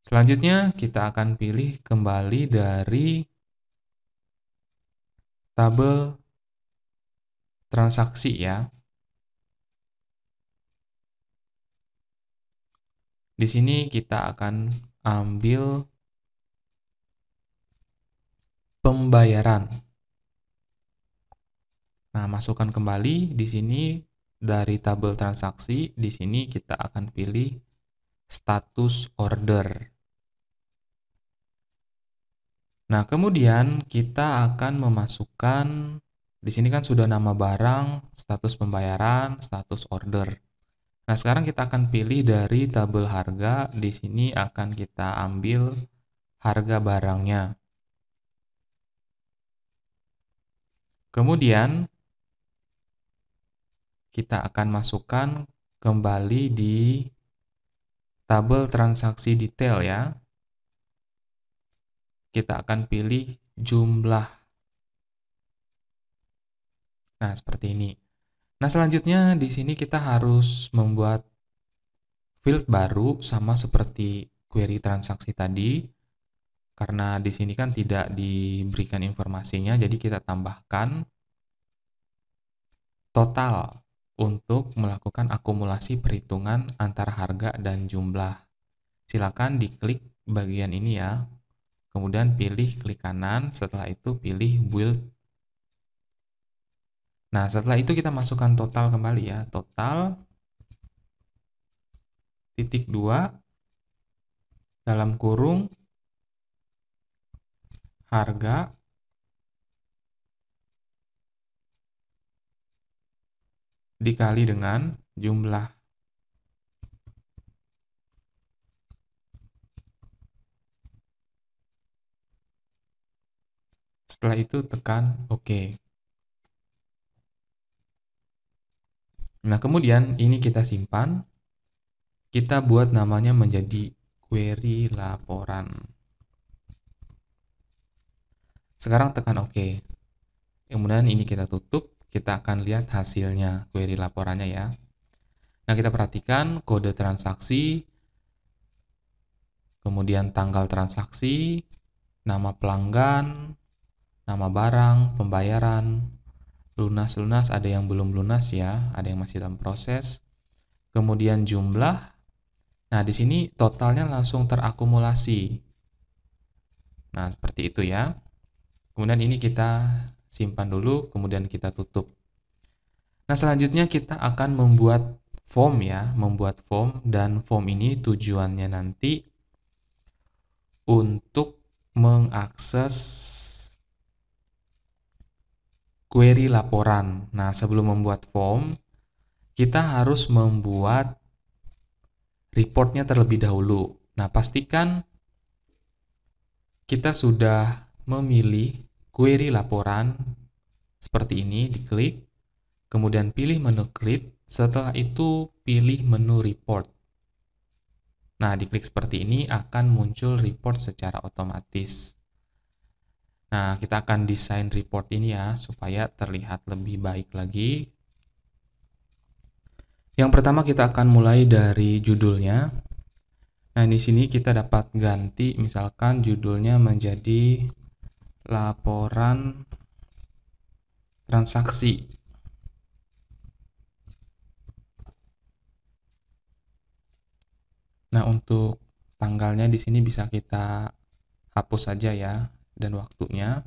Speaker 1: Selanjutnya, kita akan pilih kembali dari tabel transaksi ya. Di sini kita akan ambil pembayaran. Nah, masukkan kembali di sini dari tabel transaksi. Di sini kita akan pilih status order. Nah, kemudian kita akan memasukkan, di sini kan sudah nama barang, status pembayaran, status order. Nah, sekarang kita akan pilih dari tabel harga. Di sini akan kita ambil harga barangnya. Kemudian, kita akan masukkan kembali di tabel transaksi detail ya. Kita akan pilih jumlah. Nah, seperti ini. Nah, selanjutnya di sini kita harus membuat field baru sama seperti query transaksi tadi. Karena di sini kan tidak diberikan informasinya, jadi kita tambahkan total untuk melakukan akumulasi perhitungan antara harga dan jumlah. Silakan diklik bagian ini ya. Kemudian pilih klik kanan, setelah itu pilih build. Nah, setelah itu kita masukkan total kembali ya. Total titik 2 dalam kurung harga dikali dengan jumlah. Setelah itu tekan OK. Nah, kemudian ini kita simpan, kita buat namanya menjadi query laporan. Sekarang tekan OK. Kemudian ini kita tutup, kita akan lihat hasilnya query laporannya ya. Nah, kita perhatikan kode transaksi, kemudian tanggal transaksi, nama pelanggan, nama barang, pembayaran, lunas, ada yang belum lunas ya, ada yang masih dalam proses. Kemudian jumlah. Nah, di sini totalnya langsung terakumulasi. Nah, seperti itu ya. Kemudian ini kita simpan dulu, kemudian kita tutup. Nah, selanjutnya kita akan membuat form ya, dan form ini tujuannya nanti untuk mengakses query laporan. Nah, sebelum membuat form, kita harus membuat reportnya terlebih dahulu. Nah, pastikan kita sudah memilih query laporan seperti ini, diklik, kemudian pilih menu create, setelah itu pilih menu report. Nah, diklik seperti ini akan muncul report secara otomatis. Nah, kita akan desain report ini ya, supaya terlihat lebih baik lagi. Yang pertama kita akan mulai dari judulnya. Nah, di sini kita dapat ganti, misalkan judulnya menjadi laporan transaksi. Nah, untuk tanggalnya di sini bisa kita hapus saja ya, dan waktunya.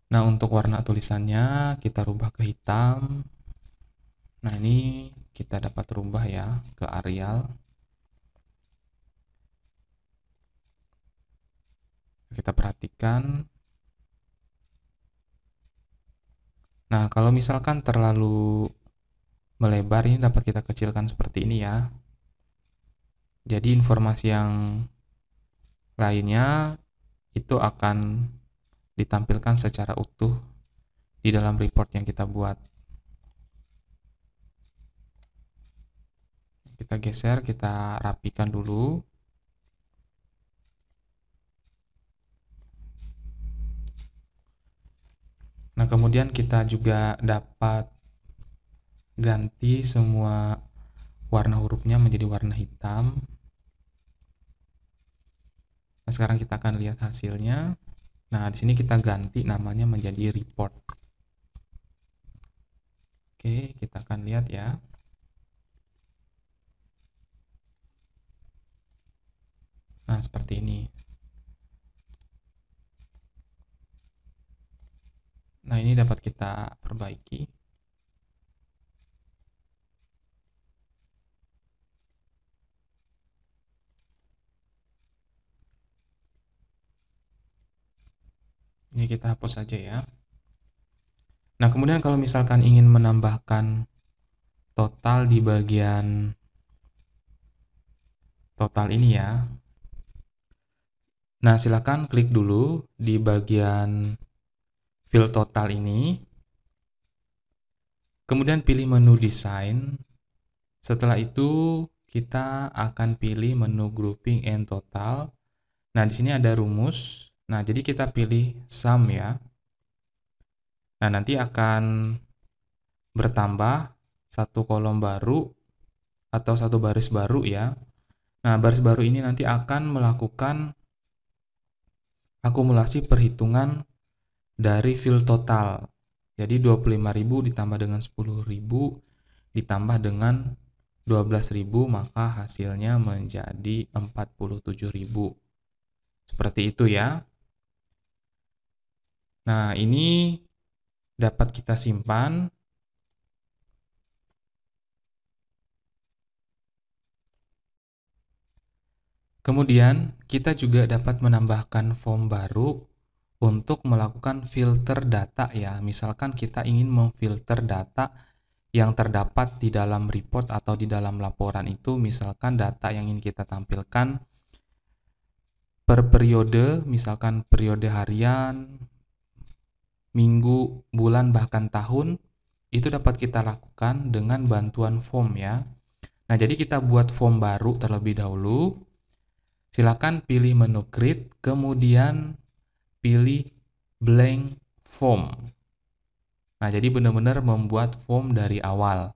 Speaker 1: Nah, untuk warna tulisannya kita rubah ke hitam. Nah, ini kita dapat rubah ya ke Arial. Kita perhatikan. Nah, kalau misalkan terlalu melebar, ini dapat kita kecilkan seperti ini ya. Jadi informasi yang lainnya itu akan ditampilkan secara utuh di dalam report yang kita buat. Kita geser, kita rapikan dulu. Nah, kemudian kita juga dapat ganti semua warna hurufnya menjadi warna hitam. Nah, sekarang kita akan lihat hasilnya. Nah, di sini kita ganti namanya menjadi report. Oke, kita akan lihat ya. Nah, seperti ini. Nah, ini dapat kita perbaiki. Ini kita hapus saja ya. Nah, kemudian kalau misalkan ingin menambahkan total di bagian total ini ya. Nah, silakan klik dulu di bagian field total ini. Kemudian pilih menu desain. Setelah itu kita akan pilih menu grouping and total. Nah, di sini ada rumus. Nah, jadi kita pilih sum ya. Nah, nanti akan bertambah satu kolom baru atau satu baris baru ya. Nah, baris baru ini nanti akan melakukan akumulasi perhitungan dari field total. Jadi 25.000 ditambah dengan 10.000 ditambah dengan 12.000, maka hasilnya menjadi 47.000. Seperti itu ya. Nah, ini dapat kita simpan. Kemudian, kita juga dapat menambahkan form baru untuk melakukan filter data ya. Misalkan kita ingin memfilter data yang terdapat di dalam report atau di dalam laporan itu, misalkan data yang ingin kita tampilkan per periode, misalkan periode harian, minggu, bulan, bahkan tahun. itu dapat kita lakukan dengan bantuan form ya. Nah, jadi kita buat form baru terlebih dahulu. Silakan pilih menu Create, kemudian pilih Blank Form. Nah, jadi benar-benar membuat form dari awal.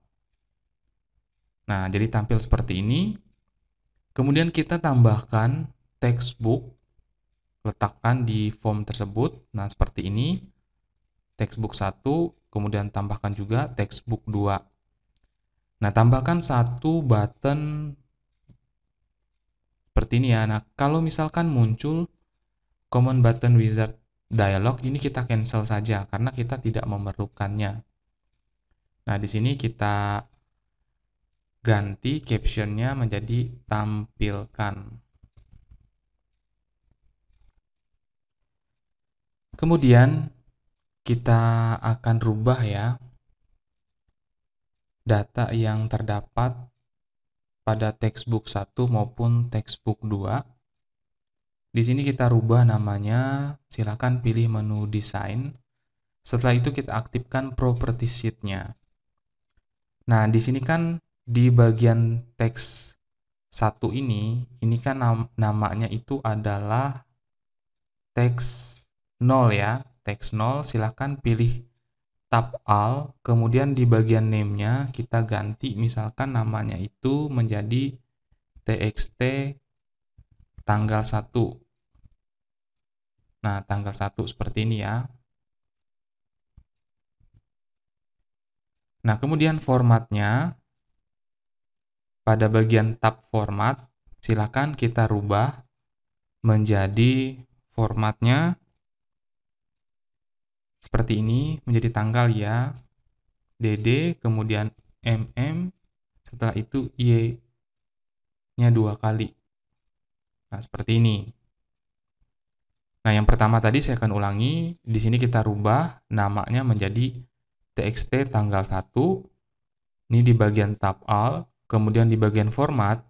Speaker 1: Nah, jadi tampil seperti ini. Kemudian kita tambahkan textbook, letakkan di form tersebut. Nah, seperti ini. Textbook 1, kemudian tambahkan juga textbook 2. Nah, tambahkan satu button seperti ini ya. Nah, kalau misalkan muncul common button wizard dialog, ini kita cancel saja karena kita tidak memerlukannya. Nah, di sini kita ganti captionnya menjadi tampilkan. Kemudian kita akan rubah ya data yang terdapat pada textbook 1 maupun textbook 2. Di sini kita rubah namanya, silakan pilih menu desain. Setelah itu kita aktifkan property sheet-nya. Nah, di sini kan di bagian teks 1 ini kan namanya itu adalah teks 0 ya. Teks 0, silakan pilih Tab Alt, kemudian di bagian name-nya kita ganti misalkan namanya itu menjadi txt tanggal 1. Nah, tanggal 1 seperti ini ya. Nah, kemudian formatnya, pada bagian tab format, silakan kita rubah menjadi formatnya seperti ini, menjadi tanggal ya, DD, kemudian MM, setelah itu Y-nya 2 kali. Nah, seperti ini. Nah, yang pertama tadi saya akan ulangi, di sini kita rubah namanya menjadi txt tanggal 1, ini di bagian tab Alt, kemudian di bagian format,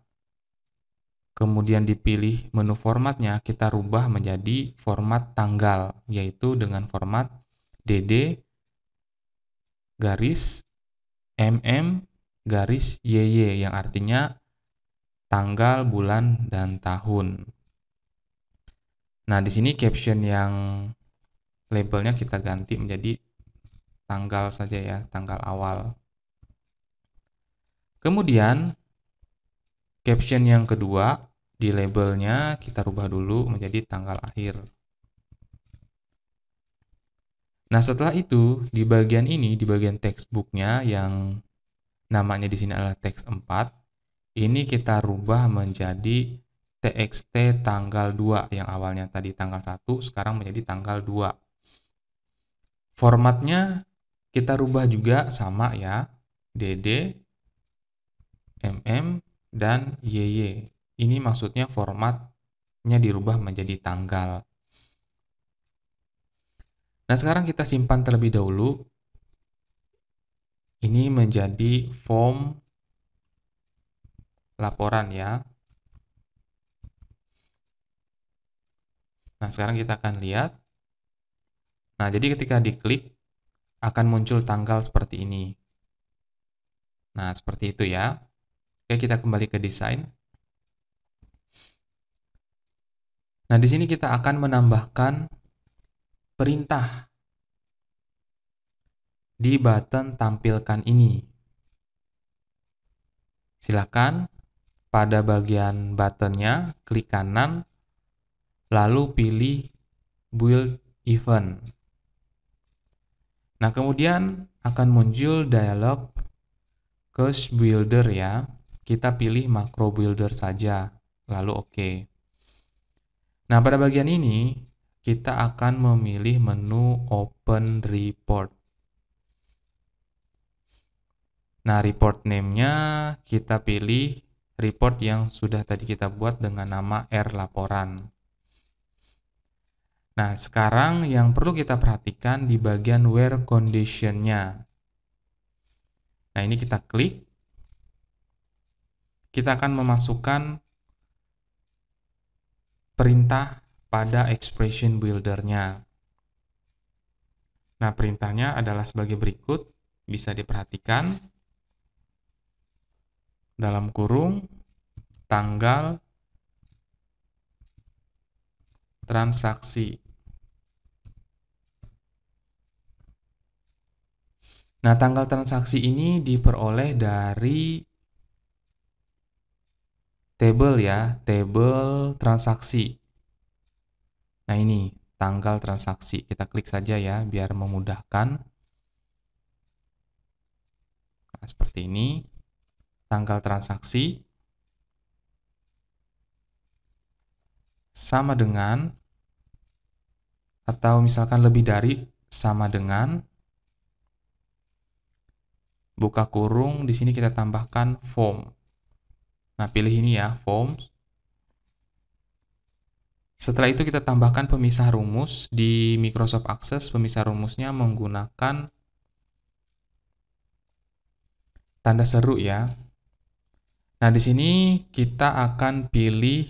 Speaker 1: kemudian dipilih menu formatnya, kita rubah menjadi format tanggal, yaitu dengan format DD garis MM garis YY, yang artinya tanggal, bulan, dan tahun. Nah, di sini caption yang labelnya kita ganti menjadi tanggal saja ya, tanggal awal. Kemudian caption yang kedua, di labelnya kita rubah dulu menjadi tanggal akhir. Nah, setelah itu, di bagian ini, di bagian textbook-nya yang namanya di sini adalah teks 4, ini kita rubah menjadi txt tanggal 2, yang awalnya tadi tanggal 1, sekarang menjadi tanggal 2. Formatnya kita rubah juga sama ya, DD, MM, dan YY. Ini maksudnya formatnya dirubah menjadi tanggal. Nah, sekarang kita simpan terlebih dahulu. Ini menjadi form laporan ya. Nah, sekarang kita akan lihat. Nah, jadi ketika diklik, akan muncul tanggal seperti ini. Nah, seperti itu ya. Oke, kita kembali ke desain. Nah, di sini kita akan menambahkan perintah di button tampilkan ini. Silakan pada bagian buttonnya, klik kanan, lalu pilih Build Event. Nah, kemudian akan muncul dialog Cache Builder ya. Kita pilih Macro Builder saja, lalu oke. Nah, pada bagian ini, kita akan memilih menu Open Report. Nah, report name-nya kita pilih report yang sudah tadi kita buat dengan nama R laporan. Nah, sekarang yang perlu kita perhatikan di bagian where condition-nya. Nah, ini kita klik. Kita akan memasukkan perintah pada expression builder-nya. Nah, perintahnya adalah sebagai berikut. bisa diperhatikan dalam kurung tanggal transaksi. Nah, tanggal transaksi ini diperoleh dari tabel ya, tabel transaksi. Nah, ini tanggal transaksi. Kita klik saja ya, biar memudahkan. Nah, seperti ini. Tanggal transaksi sama dengan, atau misalkan lebih dari, sama dengan, buka kurung, di sini kita tambahkan form. Nah, pilih ini ya, forms. Setelah itu kita tambahkan pemisah rumus. Di Microsoft Access, pemisah rumusnya menggunakan tanda seru ya. Nah, di sini kita akan pilih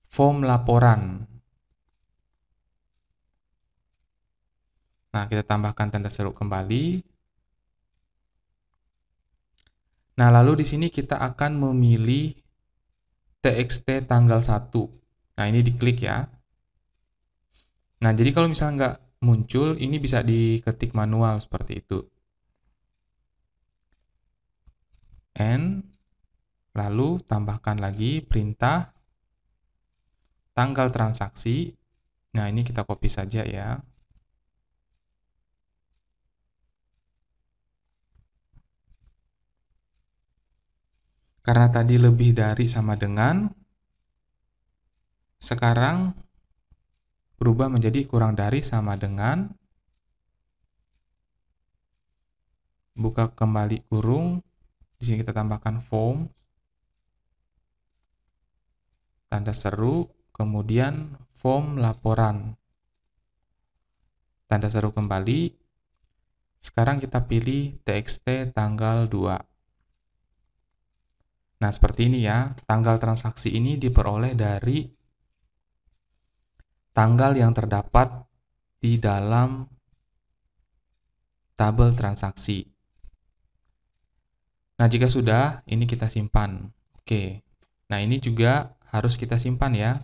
Speaker 1: form laporan. Nah, kita tambahkan tanda seru kembali. Nah, lalu di sini kita akan memilih TXT tanggal 1. Nah, ini diklik ya. Nah, jadi kalau misalnya nggak muncul, ini bisa diketik manual seperti itu. N, lalu tambahkan lagi perintah tanggal transaksi. Nah, ini kita copy saja ya. Karena tadi lebih dari sama dengan, sekarang berubah menjadi kurang dari sama dengan, buka kembali kurung, di sini kita tambahkan form, tanda seru, kemudian form laporan. Tanda seru kembali, sekarang kita pilih TXT tanggal 2. Nah, seperti ini ya, tanggal transaksi ini diperoleh dari tanggal yang terdapat di dalam tabel transaksi. Nah, jika sudah, ini kita simpan. Oke, nah ini juga harus kita simpan ya.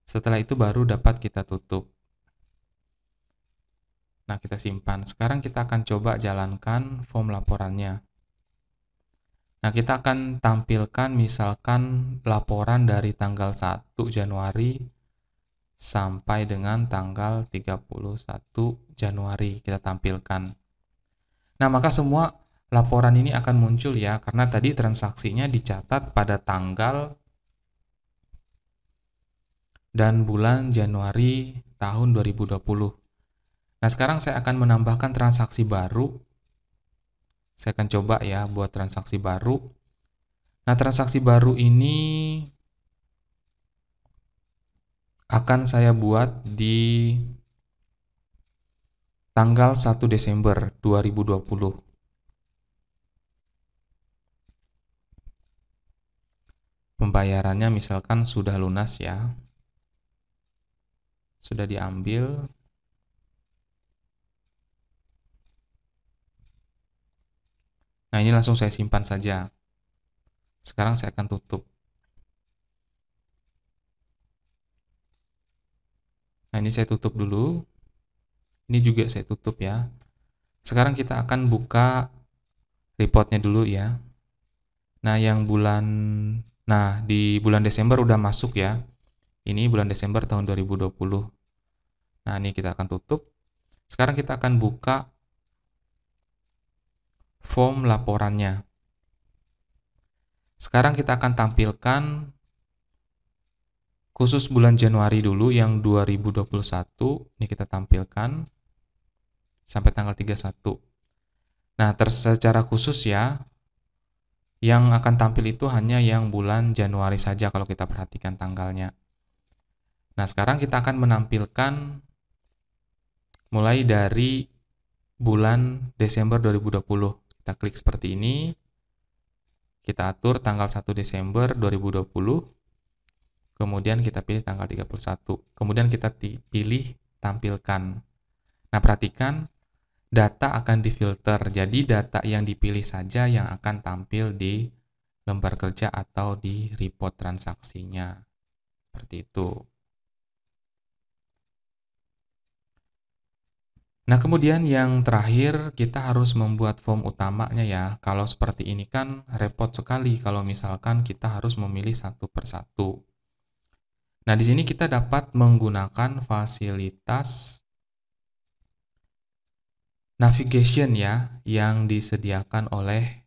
Speaker 1: Setelah itu baru dapat kita tutup. Nah, kita simpan. Sekarang kita akan coba jalankan form laporannya. Nah, kita akan tampilkan misalkan laporan dari tanggal 1 Januari sampai dengan tanggal 31 Januari kita tampilkan. Nah, maka semua laporan ini akan muncul ya, karena tadi transaksinya dicatat pada tanggal dan bulan Januari tahun 2020. Nah, sekarang saya akan menambahkan transaksi baru. Saya akan coba ya buat transaksi baru. Nah, transaksi baru ini akan saya buat di tanggal 1 Desember 2020. Pembayarannya misalkan sudah lunas ya. Sudah diambil. Nah, ini langsung saya simpan saja. Sekarang saya akan tutup. Nah, ini saya tutup dulu. Ini juga saya tutup ya. Sekarang kita akan buka reportnya dulu ya. Nah, di bulan Desember udah masuk ya. Ini bulan Desember tahun 2020. Nah, ini kita akan tutup. Sekarang kita akan buka form laporannya. Sekarang kita akan tampilkan khusus bulan Januari dulu yang 2021. Ini kita tampilkan sampai tanggal 31. Nah, secara khusus ya, yang akan tampil itu hanya yang bulan Januari saja kalau kita perhatikan tanggalnya. Nah, sekarang kita akan menampilkan mulai dari bulan Desember 2020. Kita klik seperti ini. Kita atur tanggal 1 Desember 2020. Kemudian kita pilih tanggal 31. Kemudian kita pilih tampilkan. Nah, perhatikan data akan difilter. Jadi data yang dipilih saja yang akan tampil di lembar kerja atau di report transaksinya. Seperti itu. Nah, kemudian yang terakhir, kita harus membuat form utamanya ya. Kalau seperti ini kan repot sekali kalau misalkan kita harus memilih satu persatu. Nah, di sini kita dapat menggunakan fasilitas navigation ya, yang disediakan oleh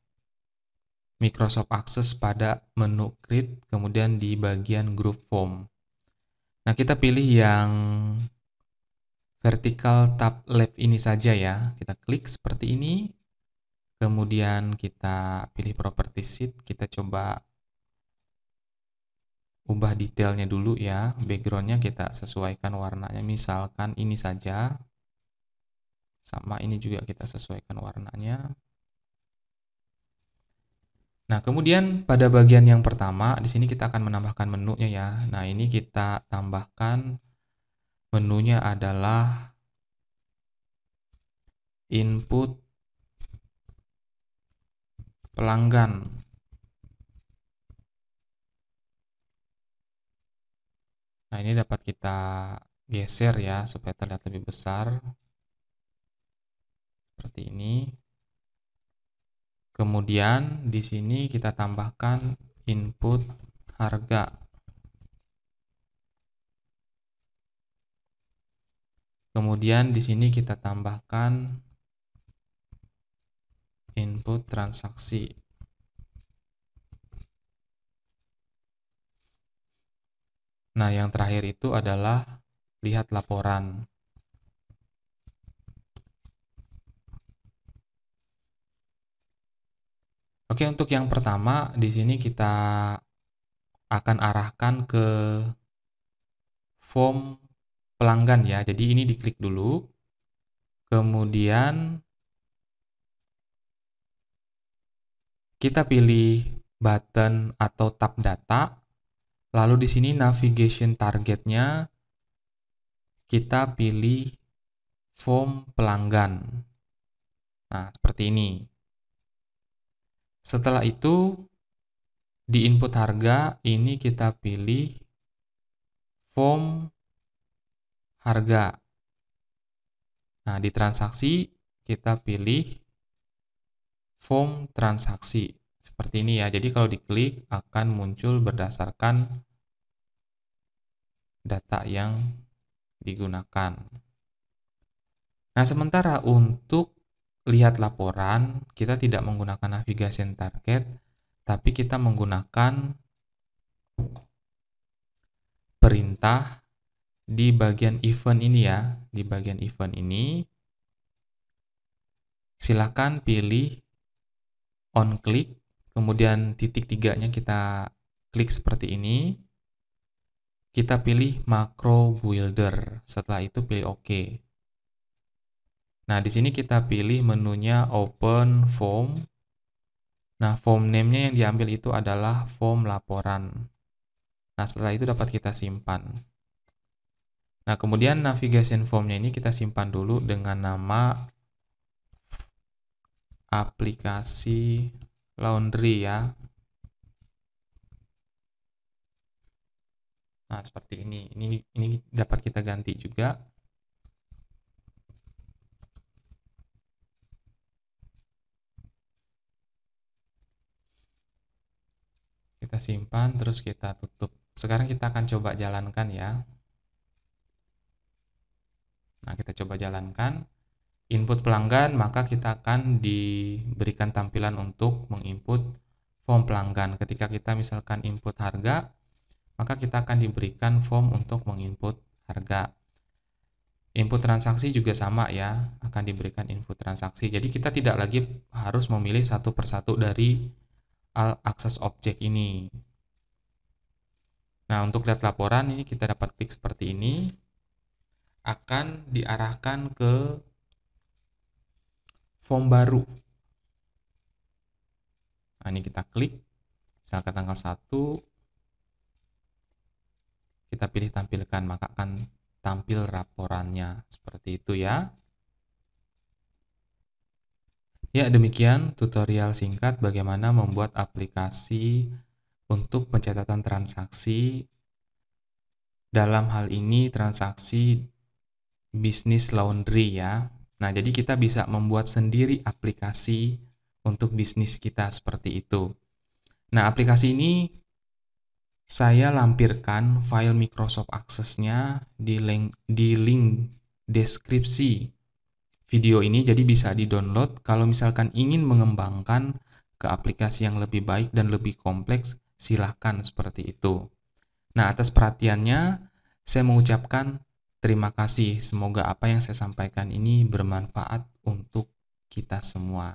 Speaker 1: Microsoft Access pada menu Create, kemudian di bagian Group Form. Nah, kita pilih yang vertical tab left ini saja ya. Kita klik seperti ini. Kemudian kita pilih property sheet, kita coba ubah detailnya dulu ya. Backgroundnya kita sesuaikan warnanya, misalkan ini saja. Sama ini juga kita sesuaikan warnanya. Nah, kemudian pada bagian yang pertama, di sini kita akan menambahkan menunya ya. Nah, ini kita tambahkan menunya adalah input pelanggan. Nah, ini dapat kita geser ya, supaya terlihat lebih besar. Seperti ini. Kemudian di sini kita tambahkan input harga. Kemudian di sini kita tambahkan input transaksi. Nah, yang terakhir itu adalah lihat laporan. Oke, untuk yang pertama di sini kita akan arahkan ke form pelanggan ya. Jadi ini diklik dulu. Kemudian kita pilih button atau tab data. Lalu di sini navigation targetnya kita pilih form pelanggan. Nah, seperti ini. Setelah itu di input harga ini kita pilih form harga. Nah, di transaksi kita pilih form transaksi. Seperti ini ya. Jadi kalau diklik akan muncul berdasarkan data yang digunakan. Nah, sementara untuk lihat laporan, kita tidak menggunakan navigation target, tapi kita menggunakan perintah di bagian event ini ya. Di bagian event ini, silakan pilih on click, kemudian titik tiganya kita klik seperti ini. Kita pilih macro builder, setelah itu pilih OK. Nah, di sini kita pilih menunya open form. Nah, form name-nya yang diambil itu adalah form laporan. Nah, setelah itu dapat kita simpan. Nah, kemudian navigation form-nya ini kita simpan dulu dengan nama aplikasi laundry ya. Nah, seperti ini. Ini dapat kita ganti juga. Kita simpan, terus kita tutup. Sekarang kita akan coba jalankan ya. Nah, kita coba jalankan. Input pelanggan, maka kita akan diberikan tampilan untuk menginput form pelanggan. Ketika kita misalkan input harga, maka kita akan diberikan form untuk menginput harga. Input transaksi juga sama ya, akan diberikan input transaksi. Jadi kita tidak lagi harus memilih satu persatu dari all access object ini. Nah, untuk lihat laporan ini kita dapat klik seperti ini, akan diarahkan ke form baru. Nah, ini kita klik, misalkan tanggal 1, kita pilih tampilkan, maka akan tampil laporannya. Seperti itu ya. Ya, demikian tutorial singkat bagaimana membuat aplikasi untuk pencatatan transaksi. Dalam hal ini transaksi bisnis laundry ya. Nah, jadi kita bisa membuat sendiri aplikasi untuk bisnis kita seperti itu. Nah, aplikasi ini saya lampirkan file Microsoft Access-nya di link deskripsi video ini, jadi bisa di-download kalau misalkan ingin mengembangkan ke aplikasi yang lebih baik dan lebih kompleks, silahkan seperti itu. Nah, atas perhatiannya, saya mengucapkan terima kasih. Semoga apa yang saya sampaikan ini bermanfaat untuk kita semua.